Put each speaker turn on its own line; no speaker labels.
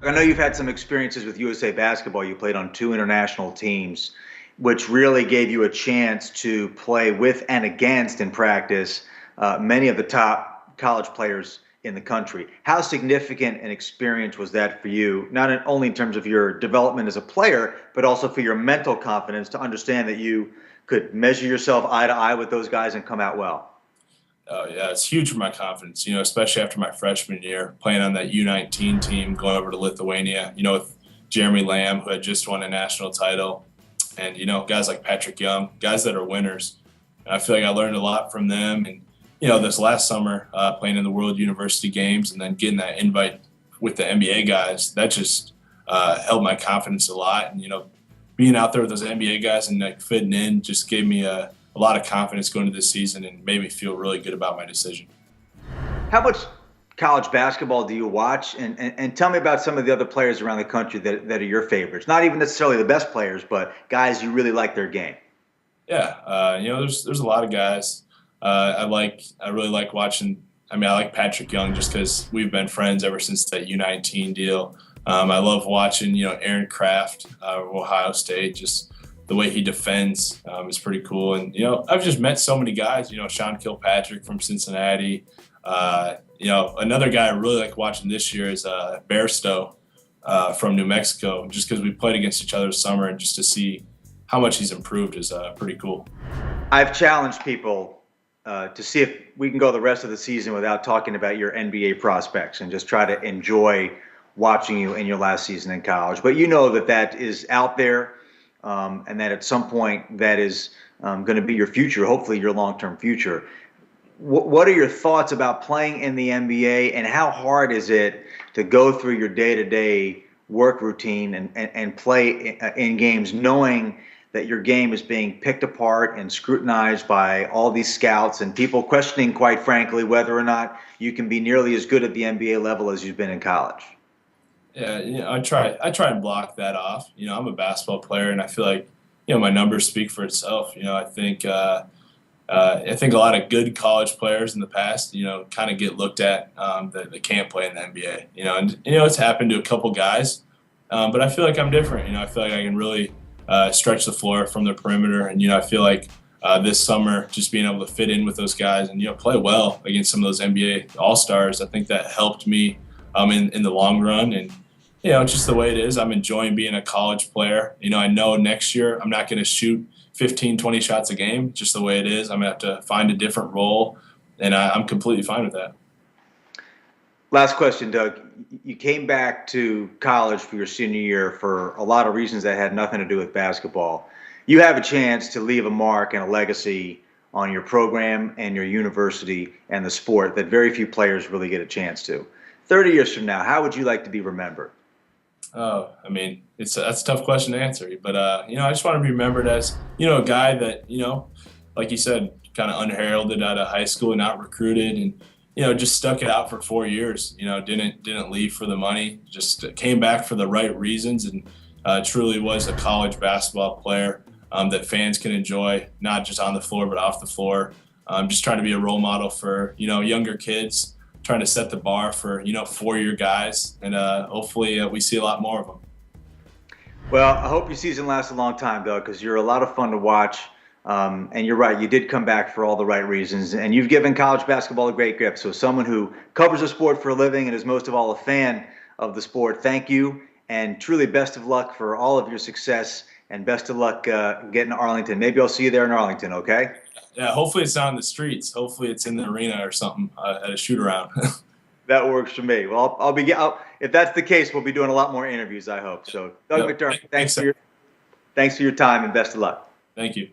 I know you've had some experiences with USA Basketball. You played on two international teams, which really gave you a chance to play with and against in practice many of the top college players in the country. How significant an experience was that for you, not only in terms of your development as a player, but also for your mental confidence to understand that you could measure yourself eye to eye with those guys and come out well?
Oh yeah, it's huge for my confidence. Especially after my freshman year, playing on that U19 team, going over to Lithuania. With Jeremy Lamb, who had just won a national title, and guys like Patrick Young, guys that are winners. And I feel like I learned a lot from them. And this last summer, playing in the World University Games, and then getting that invite with the NBA guys, that just helped my confidence a lot. And being out there with those NBA guys and like fitting in just gave me a lot of confidence going into this season and made me feel really good about my decision.
How much college basketball do you watch? And tell me about some of the other players around the country that are your favorites. Not even necessarily the best players, but guys you really like their game.
Yeah, there's a lot of guys I really like watching. I mean, I like Patrick Young just because we've been friends ever since that U19 deal. I love watching Aaron Kraft of Ohio State. Just the way he defends is pretty cool. And I've just met so many guys. Sean Kilpatrick from Cincinnati. Another guy I really like watching this year is Bairstow from New Mexico, just because we played against each other this summer, and just to see how much he's improved is pretty cool.
I've challenged people to see if we can go the rest of the season without talking about your NBA prospects and just try to enjoy watching you in your last season in college. But you know that is out there, and that at some point that is going to be your future, hopefully your long-term future. What are your thoughts about playing in the NBA, and how hard is it to go through your day-to-day work routine and play in games knowing that your game is being picked apart and scrutinized by all these scouts and people questioning, quite frankly, whether or not you can be nearly as good at the NBA level as you've been in college?
Yeah, I try and block that off. I'm a basketball player, and I feel like my numbers speak for itself. I think a lot of good college players in the past, kind of get looked at that they can't play in the NBA. It's happened to a couple guys, but I feel like I'm different. I feel like I can really stretch the floor from the perimeter, and I feel like this summer just being able to fit in with those guys and play well against some of those NBA All Stars, I think that helped me in the long run. And it's just the way it is. I'm enjoying being a college player. I know next year I'm not going to shoot 15, 20 shots a game, just the way it is. I'm going to have to find a different role, and I'm completely fine with that.
Last question, Doug. You came back to college for your senior year for a lot of reasons that had nothing to do with basketball. You have a chance to leave a mark and a legacy on your program and your university and the sport that very few players really get a chance to. 30 years from now, how would you like to be remembered?
Oh, I mean, that's a tough question to answer. But, I just want to be remembered as, a guy that, like you said, kind of unheralded out of high school, not recruited, and, just stuck it out for 4 years. Didn't leave for the money, just came back for the right reasons, and truly was a college basketball player that fans can enjoy, not just on the floor but off the floor. Just trying to be a role model for younger kids, trying to set the bar for 4-year guys, and hopefully we see a lot more of them.
Well, I hope your season lasts a long time, Doug, because you're a lot of fun to watch. And you're right, you did come back for all the right reasons, and you've given college basketball a great grip. So someone who covers the sport for a living and is most of all a fan of the sport, thank you, and truly best of luck for all of your success, and best of luck getting to Arlington. Maybe I'll see you there in Arlington, okay?
Yeah, hopefully it's not in the streets. Hopefully it's in the arena or something at a shoot around.
That works for me. Well, if that's the case, we'll be doing a lot more interviews, I hope. So, Doug
Yep.
McDermott,
Thanks,
thanks for your time and best of luck.
Thank you.